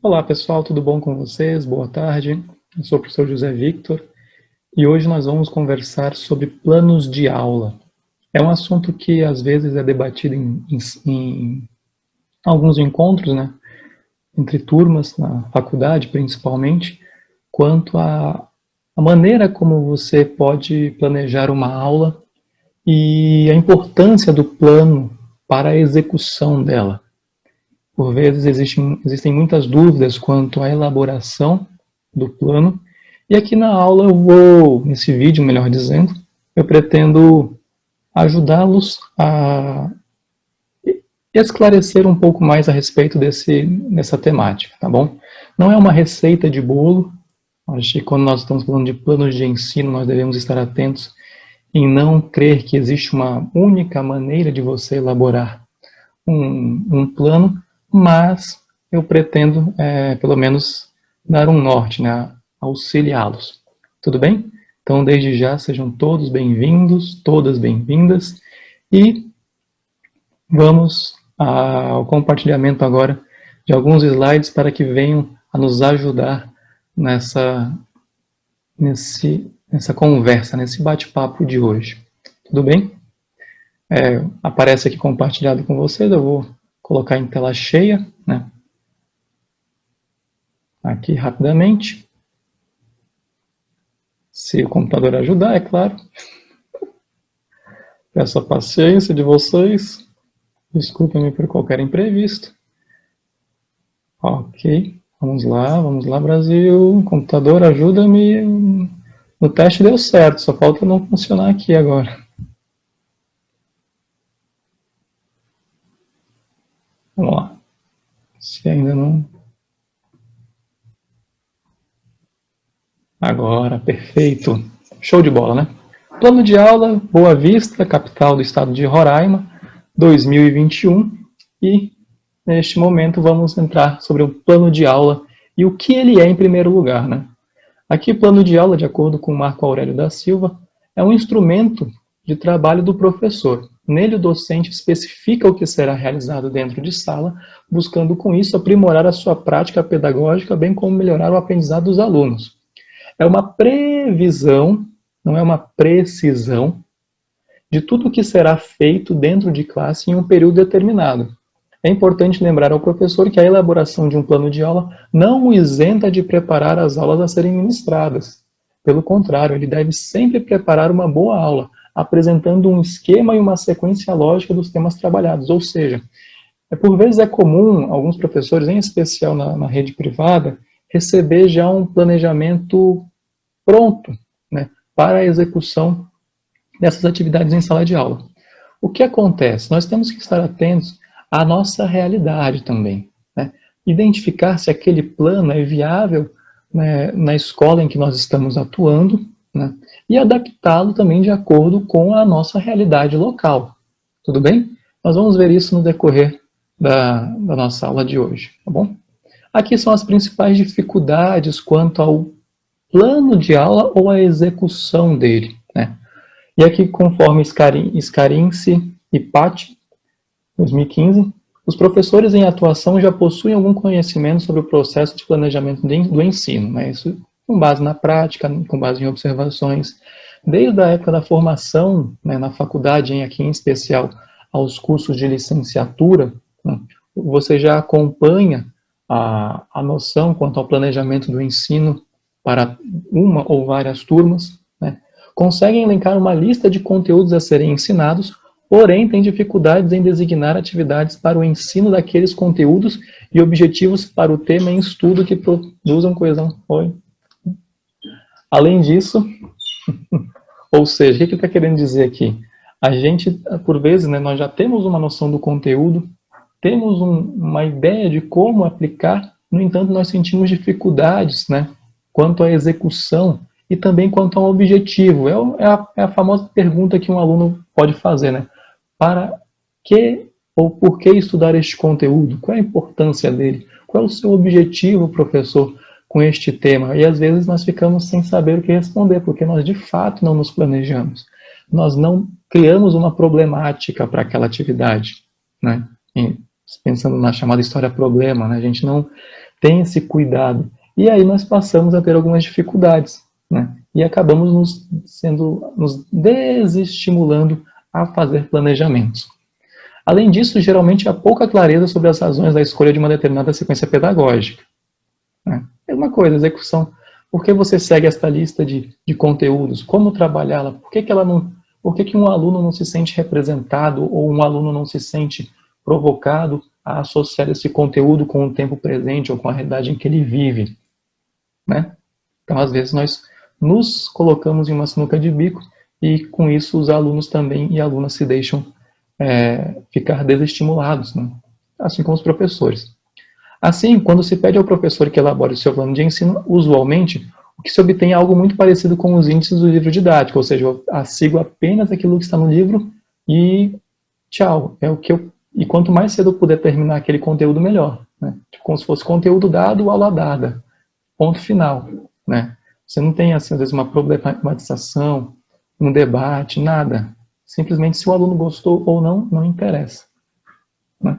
Olá pessoal, tudo bom com vocês? Boa tarde, eu sou o professor José Victor e hoje nós vamos conversar sobre planos de aula. É um assunto que às vezes é debatido em alguns encontros, né, entre turmas, na faculdade principalmente, quanto a maneira como você pode planejar uma aula e a importância do plano para a execução dela. Por vezes existem muitas dúvidas quanto à elaboração do plano, e aqui na aula nesse vídeo, melhor dizendo, eu pretendo ajudá-los a esclarecer um pouco mais a respeito dessa temática, tá bom? Não é uma receita de bolo, acho que quando nós estamos falando de planos de ensino, nós devemos estar atentos em não crer que existe uma única maneira de você elaborar um plano, mas eu pretendo, pelo menos, dar um norte, né, auxiliá-los. Tudo bem? Então, desde já, sejam todos bem-vindos, todas bem-vindas, e vamos ao compartilhamento agora de alguns slides para que venham a nos ajudar nessa conversa, nesse bate-papo de hoje. Tudo bem? Aparece aqui compartilhado com vocês, eu vou colocar em tela cheia, né? Aqui rapidamente. Se o computador ajudar, é claro. Peço a paciência de vocês. Desculpem-me por qualquer imprevisto. Ok, vamos lá, Brasil. Computador, ajuda-me. No teste deu certo, só falta não funcionar aqui agora. Vamos lá. Se ainda não... Agora, perfeito. Show de bola, né? Plano de aula, Boa Vista, capital do estado de Roraima, 2021. E, neste momento, vamos entrar sobre o plano de aula e o que ele é em primeiro lugar, né? Aqui, plano de aula, de acordo com Marco Aurélio da Silva, é um instrumento de trabalho do professor. Nele, o docente especifica o que será realizado dentro de sala, buscando com isso aprimorar a sua prática pedagógica, bem como melhorar o aprendizado dos alunos. É uma previsão, não é uma precisão, de tudo o que será feito dentro de classe em um período determinado. É importante lembrar ao professor que a elaboração de um plano de aula não o isenta de preparar as aulas a serem ministradas. Pelo contrário, ele deve sempre preparar uma boa aula, apresentando um esquema e uma sequência lógica dos temas trabalhados. Ou seja, por vezes é comum alguns professores, em especial na rede privada, receber já um planejamento pronto, né, para a execução dessas atividades em sala de aula. O que acontece? Nós temos que estar atentos à nossa realidade também, né? Identificar se aquele plano é viável, né, na escola em que nós estamos atuando, né, e adaptá-lo também de acordo com a nossa realidade local. Tudo bem? Nós vamos ver isso no decorrer da nossa aula de hoje, tá bom? Aqui são as principais dificuldades quanto ao plano de aula ou a execução dele, né? E aqui, conforme Scarinci e Patti, 2015, os professores em atuação já possuem algum conhecimento sobre o processo de planejamento do ensino, né? Isso com base na prática, com base em observações, desde a época da formação, né, na faculdade, aqui em especial aos cursos de licenciatura, né, você já acompanha a noção quanto ao planejamento do ensino para uma ou várias turmas, né, conseguem elencar uma lista de conteúdos a serem ensinados, porém têm dificuldades em designar atividades para o ensino daqueles conteúdos e objetivos para o tema em estudo que produzam coesão. Além disso, ou seja, o que ele está querendo dizer aqui? A gente, por vezes, né, nós já temos uma noção do conteúdo, temos uma ideia de como aplicar, no entanto, nós sentimos dificuldades, né, quanto à execução e também quanto ao objetivo. É a famosa pergunta que um aluno pode fazer, né? Para que ou por que estudar este conteúdo? Qual é a importância dele? Qual é o seu objetivo, professor, com este tema? E às vezes nós ficamos sem saber o que responder, porque nós de fato não nos planejamos. Nós não criamos uma problemática para aquela atividade, né? Pensando na chamada história-problema, né? A gente não tem esse cuidado. E aí nós passamos a ter algumas dificuldades, né? E acabamos nos desestimulando a fazer planejamentos. Além disso, geralmente há pouca clareza sobre as razões da escolha de uma determinada sequência pedagógica, né? É uma coisa, execução. Por que você segue esta lista de conteúdos? Como trabalhá-la? Por que um aluno não se sente representado ou um aluno não se sente provocado a associar esse conteúdo com o tempo presente ou com a realidade em que ele vive, né? Então, às vezes, nós nos colocamos em uma sinuca de bico e, com isso, os alunos também e alunas se deixam ficar desestimulados, né? Assim como os professores. Assim, quando se pede ao professor que elabore o seu plano de ensino, usualmente, o que se obtém é algo muito parecido com os índices do livro didático, ou seja, eu sigo apenas aquilo que está no livro e tchau. E quanto mais cedo eu puder terminar aquele conteúdo, melhor, né? Tipo, como se fosse conteúdo dado, aula dada. Ponto final, né? Você não tem, assim, às vezes, uma problematização, um debate, nada. Simplesmente, se o aluno gostou ou não, não interessa, né?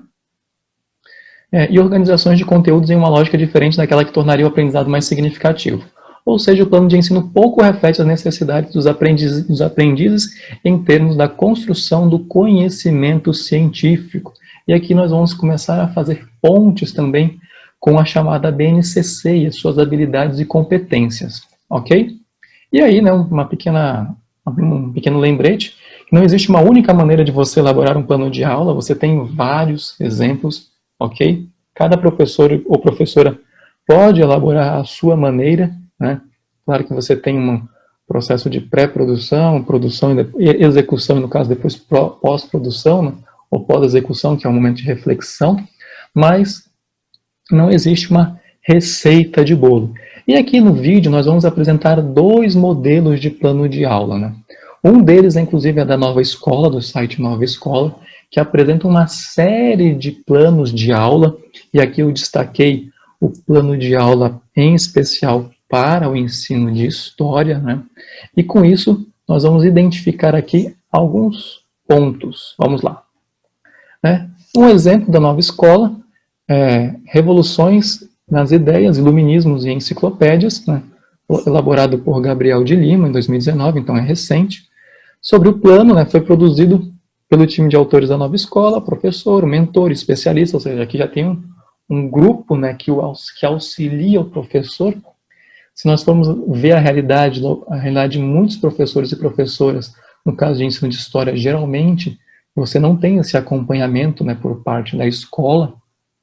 E organizações de conteúdos em uma lógica diferente daquela que tornaria o aprendizado mais significativo. Ou seja, o plano de ensino pouco reflete as necessidades dos aprendizes em termos da construção do conhecimento científico. E aqui nós vamos começar a fazer pontes também com a chamada BNCC e as suas habilidades e competências, ok? E aí, né, um pequeno lembrete, não existe uma única maneira de você elaborar um plano de aula, você tem vários exemplos, ok? Cada professor ou professora pode elaborar a sua maneira, né? Claro que você tem um processo de pré-produção, produção e execução, e no caso depois pós-produção, né? Ou pós-execução, que é um momento de reflexão, mas não existe uma receita de bolo. E aqui no vídeo nós vamos apresentar 2 modelos de plano de aula, né? Um deles, inclusive, é da Nova Escola, do site Nova Escola, que apresenta uma série de planos de aula, e aqui eu destaquei o plano de aula em especial para o ensino de história, né? E com isso nós vamos identificar aqui alguns pontos. Vamos lá. Um exemplo da Nova Escola Revoluções nas Ideias, Iluminismos e Enciclopédias, né? Elaborado por Gabriel de Lima em 2019, então é recente. Sobre o plano, né, foi produzido pelo time de autores da Nova Escola, professor, mentor, especialista, ou seja, aqui já tem um grupo, né, que auxilia o professor. Se nós formos ver a realidade de muitos professores e professoras, no caso de ensino de história, geralmente você não tem esse acompanhamento, né, por parte da escola,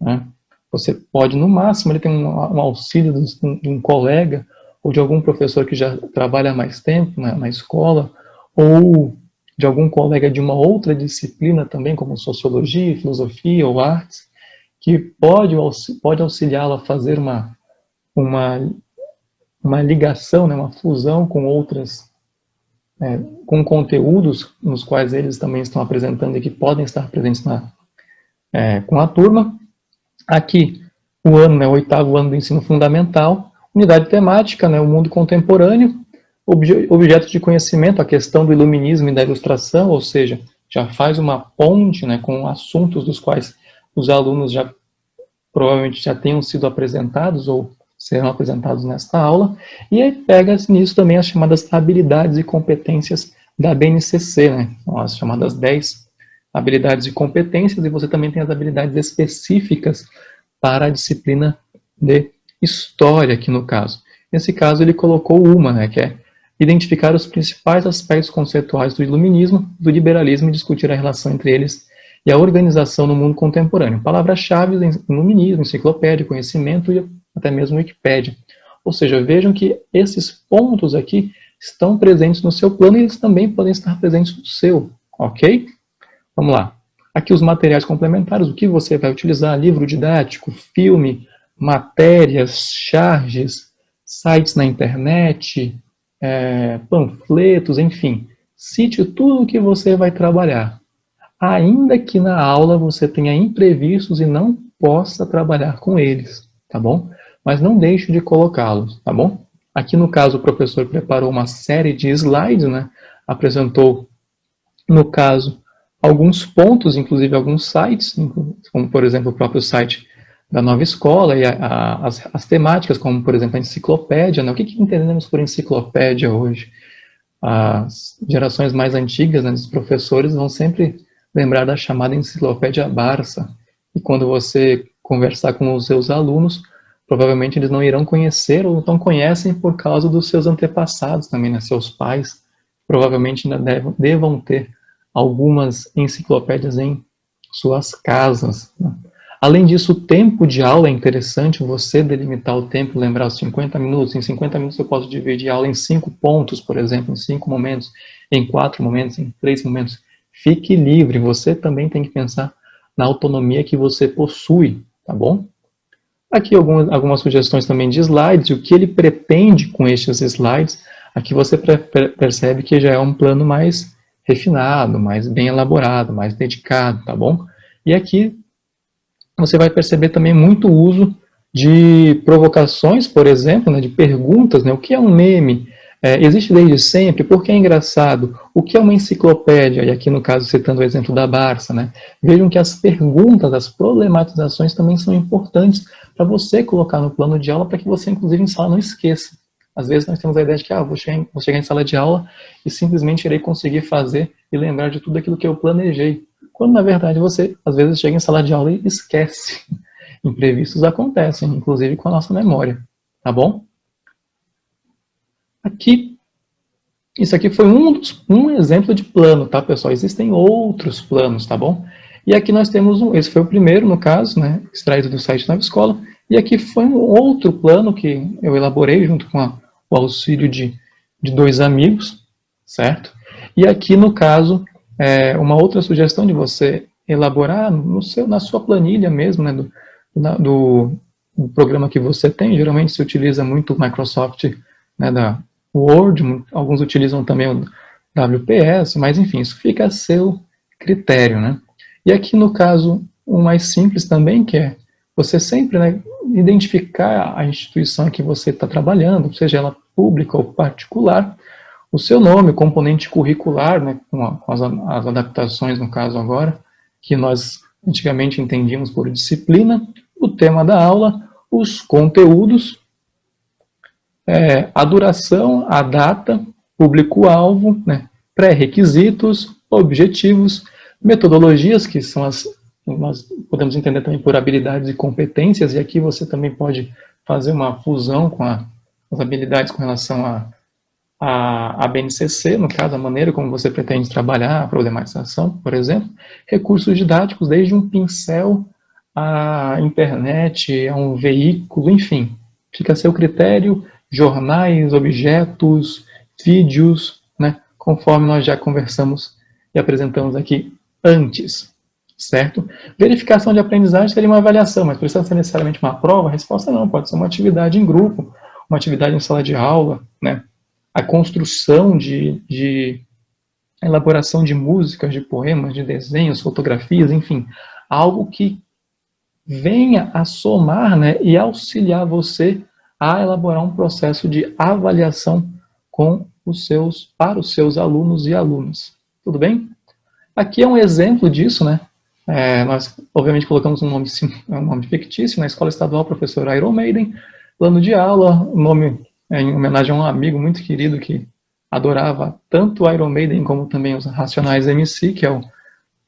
né? Você pode, no máximo, ele tem um auxílio de um colega ou de algum professor que já trabalha há mais tempo na escola, ou de algum colega de uma outra disciplina também, como sociologia, filosofia ou artes, que pode auxiliá-la a fazer uma ligação, né, uma fusão com outras, com conteúdos nos quais eles também estão apresentando e que podem estar presentes com a turma. Aqui, o ano, o 8º ano do ensino fundamental, unidade temática, o mundo contemporâneo, objetos de conhecimento, a questão do iluminismo e da ilustração, ou seja, já faz uma ponte, com assuntos dos quais os alunos provavelmente já tenham sido apresentados ou serão apresentados nesta aula, e aí pega nisso também as chamadas habilidades e competências da BNCC, São as chamadas 10 habilidades e competências, e você também tem as habilidades específicas para a disciplina de História, aqui no caso. Nesse caso, ele colocou uma, que é identificar os principais aspectos conceituais do iluminismo, do liberalismo e discutir a relação entre eles e a organização no mundo contemporâneo. Palavras-chave: iluminismo, enciclopédia, conhecimento e até mesmo Wikipédia. Ou seja, vejam que esses pontos aqui estão presentes no seu plano e eles também podem estar presentes no seu, ok? Vamos lá. Aqui os materiais complementares, o que você vai utilizar: livro didático, filme, matérias, charges, sites na internet, panfletos, enfim. Cite tudo o que você vai trabalhar. Ainda que na aula você tenha imprevistos e não possa trabalhar com eles, tá bom? Mas não deixe de colocá-los, tá bom? Aqui no caso o professor preparou uma série de slides, apresentou, no caso, alguns pontos, inclusive alguns sites, como por exemplo o próprio site da nova escola e as temáticas, como, por exemplo, a enciclopédia, né? O que entendemos por enciclopédia hoje? As gerações mais antigas, né, dos professores vão sempre lembrar da chamada enciclopédia Barça. E quando você conversar com os seus alunos, provavelmente eles não irão conhecer ou não conhecem por causa dos seus antepassados também, né, seus pais. Provavelmente ainda devam ter algumas enciclopédias em suas casas, né? Além disso, o tempo de aula é interessante, você delimitar o tempo, lembrar os 50 minutos. Em 50 minutos eu posso dividir a aula em 5 pontos, por exemplo, em 5 momentos, em 4 momentos, em 3 momentos. Fique livre, você também tem que pensar na autonomia que você possui, tá bom? Aqui algumas sugestões também de slides, o que ele pretende com estes slides. Aqui você percebe que já é um plano mais refinado, mais bem elaborado, mais dedicado, tá bom? E aqui você vai perceber também muito uso de provocações, por exemplo, né, de perguntas, né, o que é um meme? Existe desde sempre? Por que é engraçado? O que é uma enciclopédia? E aqui no caso citando o exemplo da Barça, né? Vejam que as perguntas, as problematizações também são importantes para você colocar no plano de aula, para que você inclusive em sala não esqueça. Às vezes nós temos a ideia de que vou chegar em sala de aula e simplesmente irei conseguir fazer e lembrar de tudo aquilo que eu planejei. Quando, na verdade, você, às vezes, chega em sala de aula e esquece. Imprevistos acontecem, inclusive com a nossa memória, tá bom? Aqui, isso aqui foi um exemplo de plano, tá, pessoal? Existem outros planos, tá bom? E aqui nós temos esse foi o primeiro, no caso, né, extraído do site Nova Escola, e aqui foi um outro plano que eu elaborei junto com o auxílio de 2 amigos, certo? E aqui, no caso, uma outra sugestão de você elaborar na sua planilha mesmo, né, do programa que você tem. Geralmente se utiliza muito o Microsoft, né, da Word, alguns utilizam também o WPS, mas enfim, isso fica a seu critério, né? E aqui no caso, o mais simples também, que é você sempre, né, identificar a instituição que você está trabalhando, seja ela pública ou particular, o seu nome, o componente curricular, né, com as adaptações, no caso agora, que nós antigamente entendíamos por disciplina, o tema da aula, os conteúdos, a duração, a data, público-alvo, né, pré-requisitos, objetivos, metodologias, que são nós podemos entender também por habilidades e competências, e aqui você também pode fazer uma fusão com as habilidades com relação a BNCC, no caso, a maneira como você pretende trabalhar a problematização, por exemplo, recursos didáticos, desde um pincel à internet, a um veículo, enfim, fica a seu critério, jornais, objetos, vídeos, né, conforme nós já conversamos e apresentamos aqui antes, certo? Verificação de aprendizagem seria uma avaliação, mas precisa ser necessariamente uma prova? A resposta não, pode ser uma atividade em grupo, uma atividade em sala de aula, né? A construção de elaboração de músicas, de poemas, de desenhos, fotografias, enfim, algo que venha a somar, né, e auxiliar você a elaborar um processo de avaliação para os seus alunos e alunas. Tudo bem? Aqui é um exemplo disso, né? Nós, obviamente, colocamos um nome fictício, na Escola Estadual Professor Iron Maiden, plano de aula, nome em homenagem a um amigo muito querido que adorava tanto o Iron Maiden como também os Racionais MC, que é o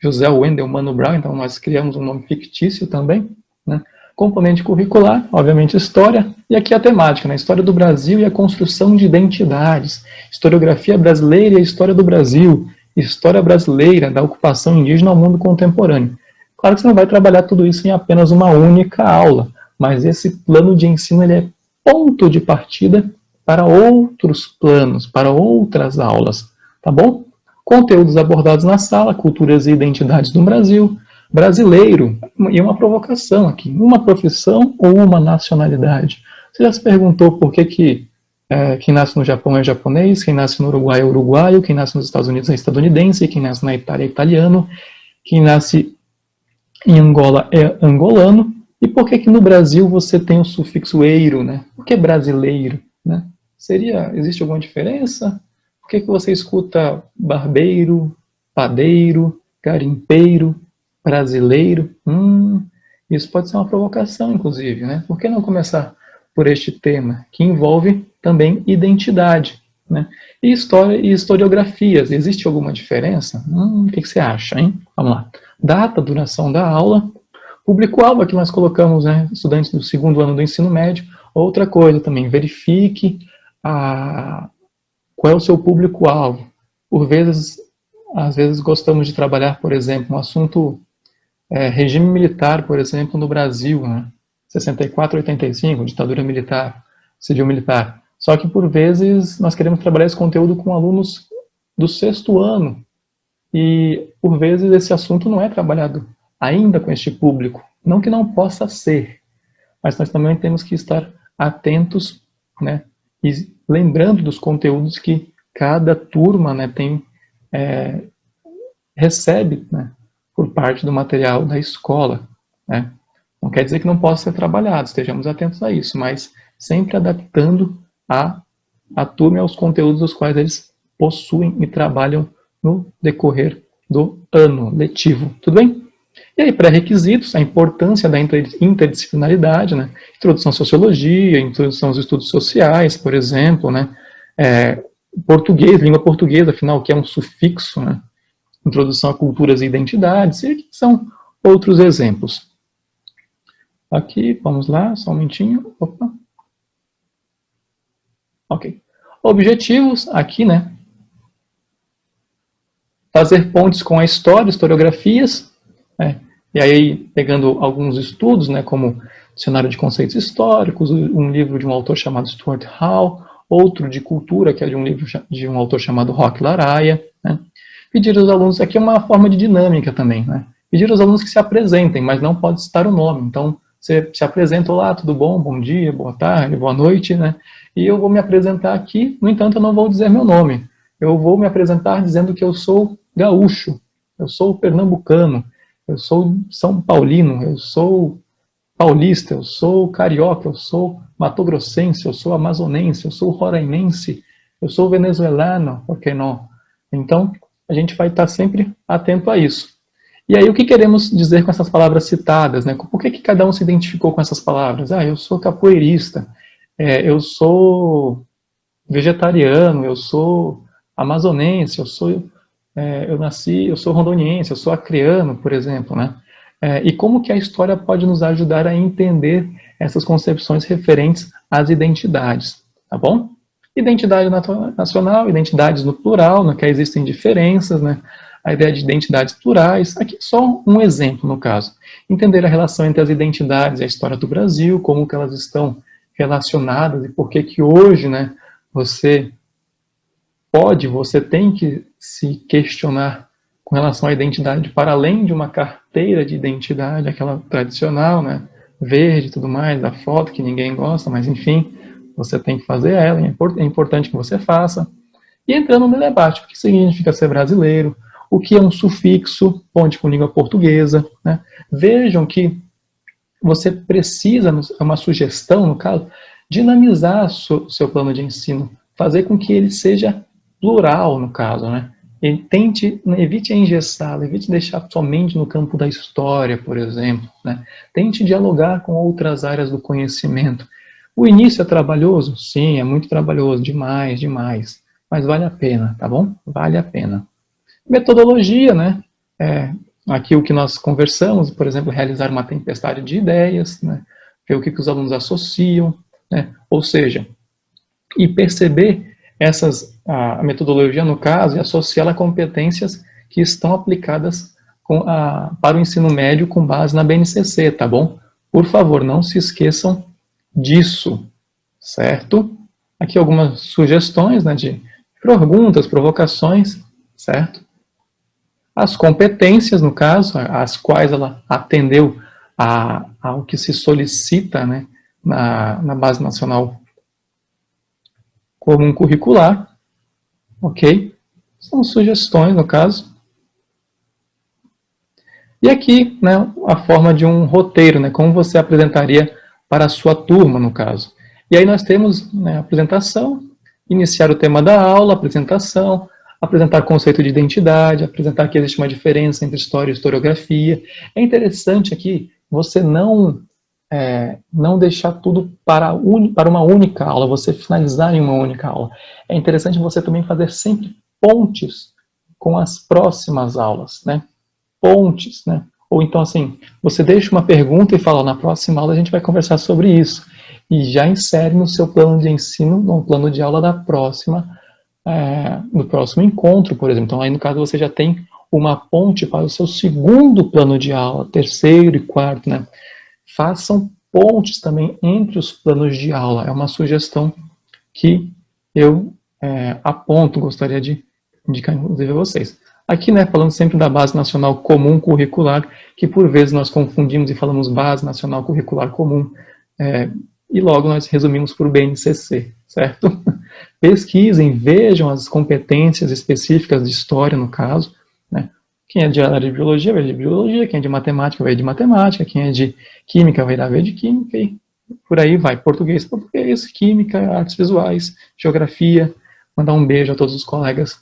José Wendel Mano Brown, então nós criamos um nome fictício também, né? Componente curricular, obviamente história, e aqui a temática, né? História do Brasil e a construção de identidades, historiografia brasileira e a história do Brasil, história brasileira da ocupação indígena ao mundo contemporâneo. Claro que você não vai trabalhar tudo isso em apenas uma única aula, mas esse plano de ensino ele é ponto de partida para outros planos, para outras aulas, tá bom? Conteúdos abordados na sala, culturas e identidades do Brasil, brasileiro, e uma provocação aqui, uma profissão ou uma nacionalidade? Você já se perguntou por que quem nasce no Japão é japonês, quem nasce no Uruguai é uruguaio, quem nasce nos Estados Unidos é estadunidense, quem nasce na Itália é italiano, quem nasce em Angola é angolano, e por que no Brasil você tem o sufixo eiro, né? Por que brasileiro, né? Existe alguma diferença? Por que você escuta barbeiro, padeiro, garimpeiro, brasileiro? Isso pode ser uma provocação, inclusive, né? Por que não começar por este tema, que envolve também identidade, né? E história e historiografias, existe alguma diferença? O que você acha, hein? Vamos lá. Data, duração da aula, público-alvo, aqui nós colocamos, né, estudantes do segundo ano do ensino médio. Outra coisa também, verifique qual é o seu público-alvo. Por vezes, às vezes gostamos de trabalhar, por exemplo, um assunto regime militar, por exemplo, no Brasil, né? 64, 85, ditadura militar, civil militar. Só que, por vezes, nós queremos trabalhar esse conteúdo com alunos do sexto ano. E, por vezes, esse assunto não é trabalhado ainda com este público. Não que não possa ser, mas nós também temos que estar atentos, né? E lembrando dos conteúdos que cada turma, né, recebe, né, por parte do material da escola, né? Não quer dizer que não possa ser trabalhado, estejamos atentos a isso, mas sempre adaptando a turma e aos conteúdos dos quais eles possuem e trabalham no decorrer do ano letivo. Tudo bem? E aí, pré-requisitos, a importância da interdisciplinaridade, né? Introdução à sociologia, introdução aos estudos sociais, por exemplo, né? Português, língua portuguesa, afinal, que é um sufixo, né? Introdução a culturas e identidades, e aqui são outros exemplos. Aqui, vamos lá, só um momentinho. Opa. Ok. Objetivos, aqui, né? Fazer pontes com a história, historiografias, né? E aí, pegando alguns estudos, né, como Dicionário de Conceitos Históricos, um livro de um autor chamado Stuart Hall, outro de cultura, que é de um livro de um autor chamado Roque Laraia, né? Pedir aos alunos, aqui é uma forma de dinâmica também, né? Pedir aos alunos que se apresentem, mas não pode citar o nome. Então, você se apresenta, olá, tudo bom? Bom dia, boa tarde, boa noite, né? E eu vou me apresentar aqui, no entanto, eu não vou dizer meu nome. Eu vou me apresentar dizendo que eu sou gaúcho, eu sou pernambucano, eu sou são paulino, eu sou paulista, eu sou carioca, eu sou matogrossense, eu sou amazonense, eu sou roraimense, eu sou venezuelano, por que não? Então, a gente vai estar sempre atento a isso. E aí, o que queremos dizer com essas palavras citadas, né? Por que cada um se identificou com essas palavras? Eu sou capoeirista, eu sou vegetariano, eu sou amazonense, eu sou rondoniense, eu sou acreano, por exemplo, né? E como que a história pode nos ajudar a entender essas concepções referentes às identidades, tá bom? Identidade nacional, identidades no plural, né, que existem diferenças, né? A ideia de identidades plurais, aqui só um exemplo no caso. Entender a relação entre as identidades e a história do Brasil, como que elas estão relacionadas e por que que hoje, né, você tem que se questionar com relação à identidade para além de uma carteira de identidade, aquela tradicional, né, verde e tudo mais, da foto que ninguém gosta, mas enfim, você tem que fazer ela, é importante que você faça. E entrando no debate, o que significa ser brasileiro, o que é um sufixo, ponte com língua portuguesa, né? Vejam que você precisa, é uma sugestão no caso, dinamizar o seu plano de ensino, fazer com que ele seja plural no caso, né? Evite engessá-lo, evite deixar somente no campo da história, por exemplo, né? Tente dialogar com outras áreas do conhecimento. O início é trabalhoso? Sim, é muito trabalhoso, demais, demais. Mas vale a pena, tá bom? Vale a pena. Metodologia, né? Aqui o que nós conversamos, por exemplo, realizar uma tempestade de ideias, né? Ver o que os alunos associam, né? Ou seja, e perceber a metodologia no caso e associá-la a competências que estão aplicadas para o ensino médio com base na BNCC, tá bom? Por favor, não se esqueçam disso, certo? Aqui algumas sugestões, né, de perguntas, provocações, certo? As competências, no caso, as quais ela atendeu ao que se solicita, né, na Base Nacional Comum Curricular, ok? São sugestões, no caso. E aqui, né, a forma de um roteiro, né, como você apresentaria para a sua turma, no caso. E aí nós temos, né, a apresentação, iniciar o tema da aula, apresentação, apresentar conceito de identidade, apresentar que existe uma diferença entre história e historiografia. É interessante aqui você não deixar tudo para uma única aula, você finalizar em uma única aula. É interessante você também fazer sempre pontes com as próximas aulas, né? Pontes, né? Ou então assim, você deixa uma pergunta e fala, na próxima aula a gente vai conversar sobre isso. E já insere no seu plano de ensino, no plano de aula da próxima, no próximo encontro, por exemplo. Então aí no caso você já tem uma ponte para o seu segundo plano de aula, terceiro e quarto, né? Façam pontes também entre os planos de aula. É uma sugestão que eu aponto, gostaria de indicar inclusive a vocês. Aqui, né, falando sempre da Base Nacional Comum Curricular, que por vezes nós confundimos e falamos Base Nacional Curricular Comum, e logo nós resumimos por BNCC, certo? Pesquisem, vejam as competências específicas de história, no caso, né? Quem é de área de biologia vai de biologia, quem é de matemática vai de matemática, quem é de química vai ver de química, e por aí vai. Português, português, química, artes visuais, geografia. Mandar um beijo a todos os colegas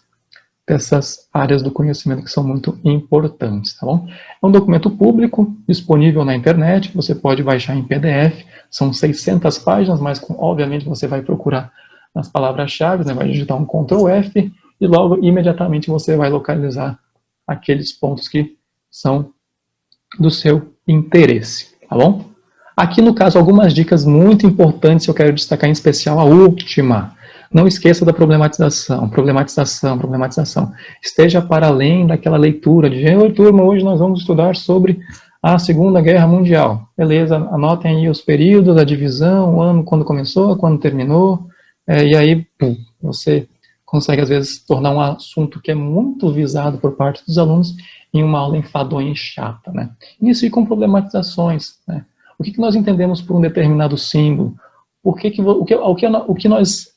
dessas áreas do conhecimento que são muito importantes, tá bom? É um documento público, disponível na internet, você pode baixar em PDF, são 600 páginas, mas obviamente você vai procurar nas palavras-chave, né, vai digitar um Ctrl F e logo, imediatamente, você vai localizar aqueles pontos que são do seu interesse, tá bom? Aqui, no caso, algumas dicas muito importantes, eu quero destacar em especial a última. Não esqueça da problematização. Esteja para além daquela leitura de, oi, turma, hoje nós vamos estudar sobre a Segunda Guerra Mundial. Beleza, anotem aí os períodos, a divisão, o ano, quando começou, quando terminou, e aí, você consegue, às vezes, tornar um assunto que é muito visado por parte dos alunos em uma aula enfadonha e chata, né? Inicie com problematizações, né? O que nós entendemos por um determinado símbolo? O que nós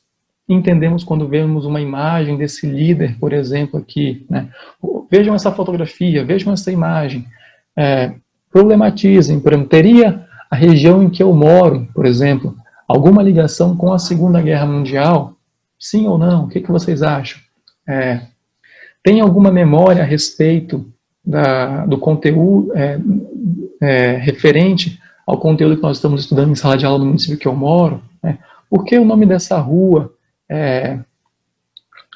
entendemos quando vemos uma imagem desse líder, por exemplo, aqui, né? Vejam essa fotografia, vejam essa imagem. Problematizem, por exemplo, teria a região em que eu moro, por exemplo, alguma ligação com a Segunda Guerra Mundial? Sim ou não? O que vocês acham? Tem alguma memória a respeito do conteúdo referente ao conteúdo que nós estamos estudando em sala de aula no município que eu moro? Por que o nome dessa rua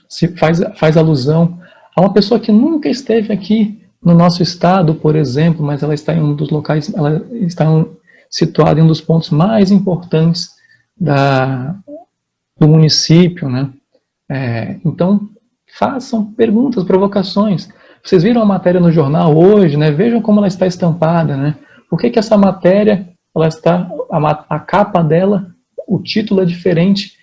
se faz alusão a uma pessoa que nunca esteve aqui no nosso estado, por exemplo, mas ela está em um dos locais, ela está situada em um dos pontos mais importantes do município, né? Então, façam perguntas, provocações. Vocês viram a matéria no jornal hoje, né? Vejam como ela está estampada, né? Por que essa matéria, a capa dela, o título é diferente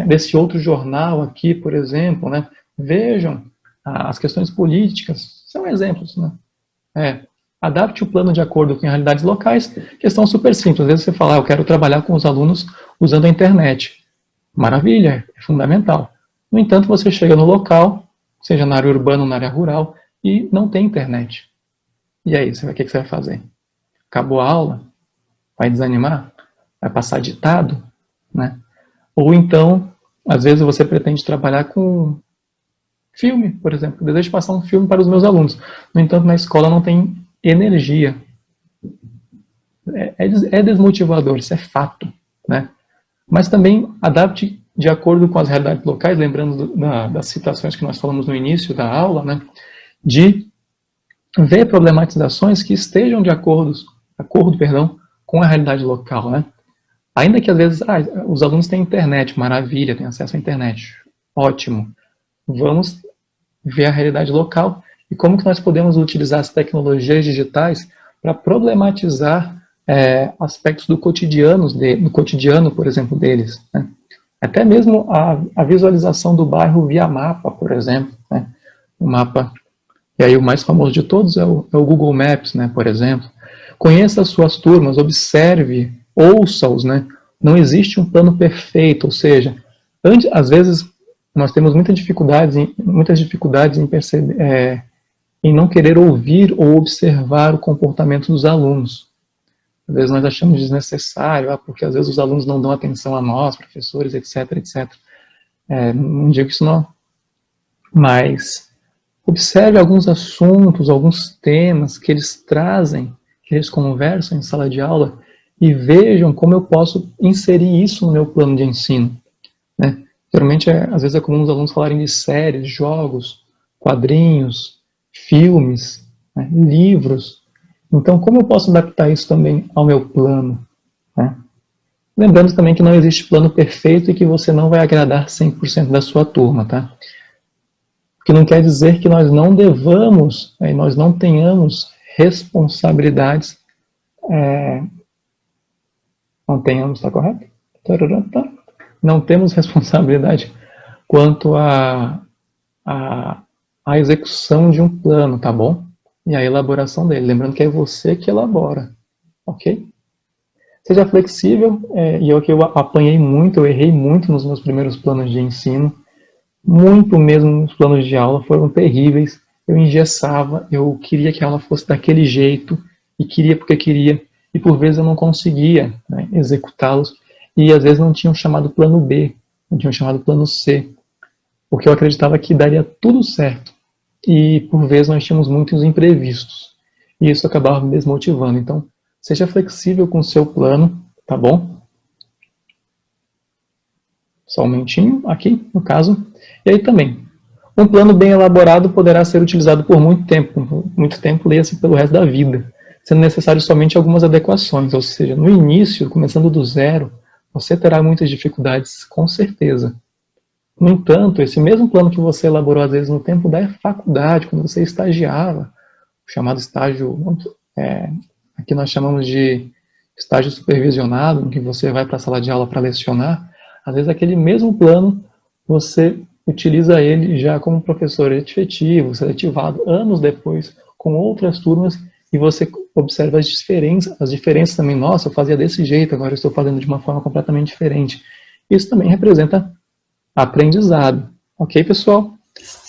desse outro jornal aqui, por exemplo, né? Vejam as questões políticas, são exemplos, né? Adapte o plano de acordo com realidades locais, questão super simples. Às vezes você fala, eu quero trabalhar com os alunos usando a internet. Maravilha, é fundamental. No entanto, você chega no local, seja na área urbana ou na área rural, e não tem internet. E aí, o que você vai fazer? Acabou a aula? Vai desanimar? Vai passar ditado? Né? Ou então, às vezes você pretende trabalhar com filme, por exemplo. Eu desejo passar um filme para os meus alunos. No entanto, na escola não tem energia. É desmotivador, isso é fato. Né? Mas também adapte de acordo com as realidades locais, lembrando das citações que nós falamos no início da aula, né? De ver problematizações que estejam de acordo com a realidade local, né? Ainda que às vezes, os alunos têm internet, maravilha, têm acesso à internet, ótimo. Vamos ver a realidade local e como que nós podemos utilizar as tecnologias digitais para problematizar aspectos do cotidiano, por exemplo, deles, né? Até mesmo a visualização do bairro via mapa, por exemplo, né? O mapa, e aí o mais famoso de todos é o Google Maps, né, por exemplo. Conheça as suas turmas, observe, ouça-os, né? Não existe um plano perfeito, ou seja, às vezes nós temos muitas dificuldades em perceber, em não querer ouvir ou observar o comportamento dos alunos. Às vezes nós achamos desnecessário, porque às vezes os alunos não dão atenção a nós, professores, etc, etc. Não digo isso não, mas observe alguns assuntos, alguns temas que eles trazem, eles conversam em sala de aula e vejam como eu posso inserir isso no meu plano de ensino, né? Geralmente, às vezes é comum os alunos falarem de séries, jogos, quadrinhos, filmes, né, livros. Então, como eu posso adaptar isso também ao meu plano, né? Lembrando também que não existe plano perfeito e que você não vai agradar 100% da sua turma, tá? O que não quer dizer que nós não devamos, né, nós não tenhamos responsabilidades, não tenhamos, tá correto? Não temos responsabilidade quanto à execução de um plano, tá bom? E a elaboração dele. Lembrando que é você que elabora, ok? Seja flexível, e é o que eu apanhei muito, eu errei muito nos meus primeiros planos de ensino, muito mesmo os planos de aula foram terríveis, eu engessava, eu queria que a aula fosse daquele jeito, e queria porque queria, e por vezes eu não conseguia, né, executá-los, e às vezes não tinham chamado plano B, não tinham chamado plano C, porque eu acreditava que daria tudo certo, e por vezes nós tínhamos muitos imprevistos, e isso acabava me desmotivando. Então, seja flexível com o seu plano, tá bom? Só um momentinho, aqui no caso. E aí também, um plano bem elaborado poderá ser utilizado por muito tempo, leia-se pelo resto da vida, sendo necessário somente algumas adequações, ou seja, no início, começando do zero, você terá muitas dificuldades, com certeza. No entanto, esse mesmo plano que você elaborou, às vezes, no tempo da faculdade, quando você estagiava, o chamado estágio, aqui nós chamamos de estágio supervisionado, em que você vai para a sala de aula para lecionar, às vezes aquele mesmo plano, você utiliza ele já como professor efetivo, seletivado, anos depois, com outras turmas, e você observa as diferenças também. Nossa, eu fazia desse jeito, agora eu estou fazendo de uma forma completamente diferente. Isso também representa aprendizado. Ok, pessoal?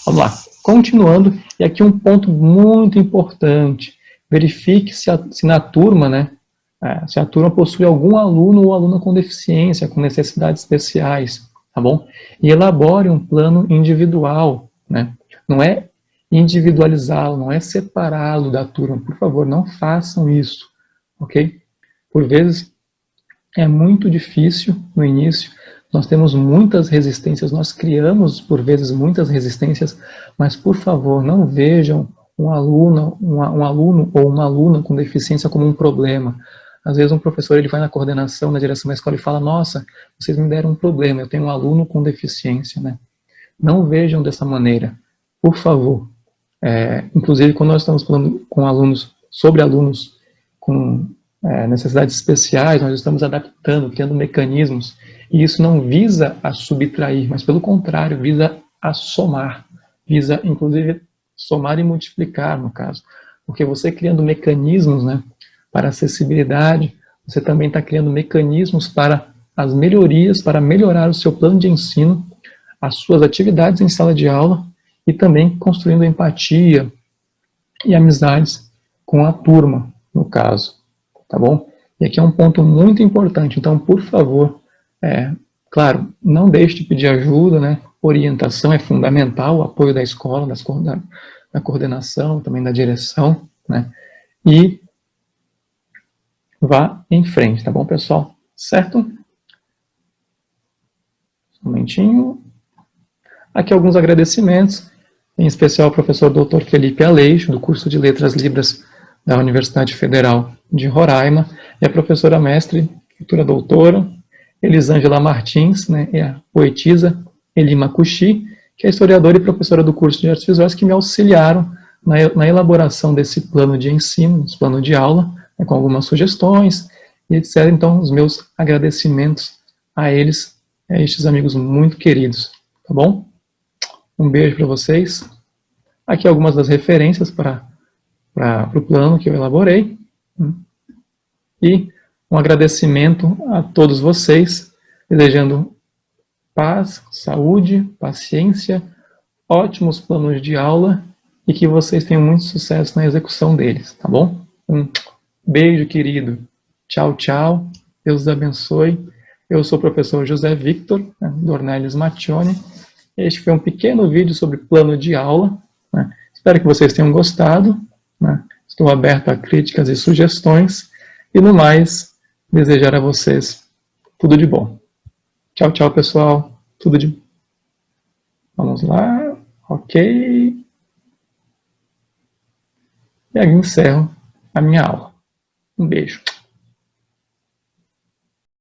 Vamos lá. Continuando, e aqui um ponto muito importante. Verifique se na turma, né, se a turma possui algum aluno ou aluna com deficiência, com necessidades especiais, tá bom? E elabore um plano individual, né? Não é individualizá-lo, não é separá-lo da turma. Por favor, não façam isso, ok? Por vezes é muito difícil no início, nós temos muitas resistências, nós criamos por vezes muitas resistências, mas por favor, não vejam um aluno ou uma aluna com deficiência como um problema. Às vezes um professor ele vai na coordenação, na direção da escola e fala: nossa, vocês me deram um problema, eu tenho um aluno com deficiência, né? Não vejam dessa maneira, por favor. Inclusive, quando nós estamos falando com alunos, sobre alunos com necessidades especiais, nós estamos adaptando, criando mecanismos, e isso não visa a subtrair, mas pelo contrário, visa a somar, visa inclusive somar e multiplicar, no caso, porque você criando mecanismos, né, para acessibilidade, você também está criando mecanismos para as melhorias, para melhorar o seu plano de ensino, as suas atividades em sala de aula, e também construindo empatia e amizades com a turma, no caso. Tá bom? E aqui é um ponto muito importante, então, por favor, claro, não deixe de pedir ajuda, né? Orientação é fundamental, o apoio da escola, da coordenação, também da direção, né? E vá em frente, tá bom, pessoal? Certo? Um momentinho. Aqui alguns agradecimentos, em especial ao professor Dr. Felipe Aleixo, do curso de Letras Libras da Universidade Federal de Roraima, e a professora mestre, futura doutora, Elisângela Martins, né, e a poetisa Elima Cuxi, que é historiadora e professora do curso de Artes Visuais, que me auxiliaram na elaboração desse plano de ensino, desse plano de aula, né, com algumas sugestões, e etc. Então, os meus agradecimentos a eles, a estes amigos muito queridos, tá bom? Um beijo para vocês. Aqui algumas das referências para o plano que eu elaborei. E um agradecimento a todos vocês, desejando paz, saúde, paciência, ótimos planos de aula e que vocês tenham muito sucesso na execução deles, tá bom? Um beijo, querido. Tchau, tchau. Deus os abençoe. Eu sou o professor José Victor, né, Dornelles Mattioni. Este foi um pequeno vídeo sobre plano de aula, né? Espero que vocês tenham gostado, né? Estou aberto a críticas e sugestões. E no mais, desejar a vocês tudo de bom. Tchau, tchau, pessoal. Tudo de bom. Vamos lá. Ok. E aí encerro a minha aula. Um beijo.